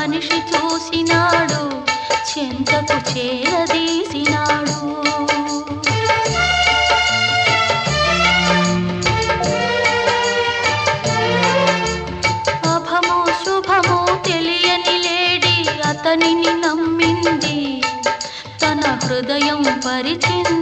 మనిషి చూసినాడు, చెంతకు చేరదీసినాడు. అభమో శుభమో తెలియని లేడి అతనిని నమ్మింది, తన హృదయం పరిచింది.